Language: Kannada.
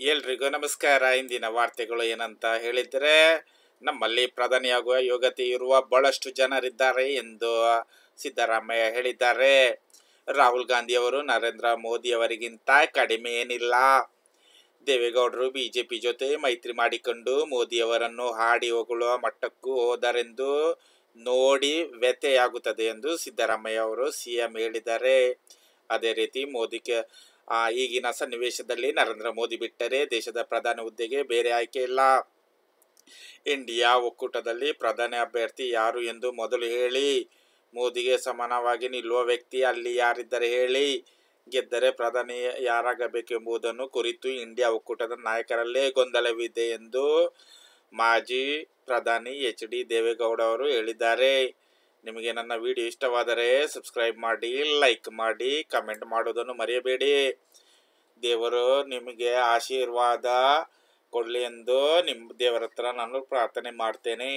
ಎಲ್ರಿಗೂ ನಮಸ್ಕಾರ. ಇಂದಿನ ವಾರ್ತೆಗಳು ಏನಂತ ಹೇಳಿದರೆ, ನಮ್ಮಲ್ಲಿ ಪ್ರಧಾನಿಯಾಗುವ ಯೋಗ್ಯತೆ ಇರುವ ಬಹಳಷ್ಟು ಜನರಿದ್ದಾರೆ ಎಂದು ಸಿದ್ದರಾಮಯ್ಯ ಹೇಳಿದ್ದಾರೆ. ರಾಹುಲ್ ಗಾಂಧಿಯವರು ನರೇಂದ್ರ ಮೋದಿಯವರಿಗಿಂತ ಕಡಿಮೆ ಏನಿಲ್ಲ. ದೇವೇಗೌಡರು ಬಿಜೆಪಿ ಜೊತೆ ಮೈತ್ರಿ ಮಾಡಿಕೊಂಡು ಮೋದಿಯವರನ್ನು ಹಾಡಿ ಹೊಗಳುವ ಮಟ್ಟಕ್ಕೂ ಹೋದರೆಂದು ನೋಡಿ ವ್ಯಥೆಯಾಗುತ್ತದೆ ಎಂದು ಸಿದ್ದರಾಮಯ್ಯ ಅವರು ಸಿಎಂ ಹೇಳಿದ್ದಾರೆ. ಅದೇ ರೀತಿ ಈಗಿನ ಸನ್ನಿವೇಶದಲ್ಲಿ ನರೇಂದ್ರ ಮೋದಿ ಬಿಟ್ಟರೆ ದೇಶದ ಪ್ರಧಾನಿ ಹುದ್ದೆಗೆ ಬೇರೆ ಆಯ್ಕೆ ಇಲ್ಲ. ಇಂಡಿಯಾ ಒಕ್ಕೂಟದಲ್ಲಿ ಪ್ರಧಾನಿ ಅಭ್ಯರ್ಥಿ ಯಾರು ಎಂದು ಮೊದಲು ಹೇಳಿ. ಮೋದಿಗೆ ಸಮಾನವಾಗಿ ನಿಲ್ಲುವ ವ್ಯಕ್ತಿ ಅಲ್ಲಿ ಯಾರಿದ್ದರೆ ಹೇಳಿ. ಗೆದ್ದರೆ ಪ್ರಧಾನಿ ಯಾರಾಗಬೇಕೆಂಬುದನ್ನು ಕುರಿತು ಇಂಡಿಯಾ ಒಕ್ಕೂಟದ ನಾಯಕರಲ್ಲೇ ಗೊಂದಲವಿದೆ ಎಂದು ಮಾಜಿ ಪ್ರಧಾನಿ ಎಚ್.ಡಿ. ದೇವೇಗೌಡ ಅವರು ಹೇಳಿದ್ದಾರೆ. ನಿಮಗೆ ನನ್ನ ವಿಡಿಯೋ ಇಷ್ಟವಾದರೆ ಸಬ್ಸ್ಕ್ರೈಬ್ ಮಾಡಿ, ಲೈಕ್ ಮಾಡಿ, ಕಮೆಂಟ್ ಮಾಡೋದನ್ನು ಮರೆಯಬೇಡಿ. ದೇವರು ನಿಮಗೆ ಆಶೀರ್ವಾದ ಕೊಡಲಿ ಎಂದು ದೇವರ ಹತ್ರ ನಾನು ಪ್ರಾರ್ಥನೆ ಮಾಡ್ತೇನೆ.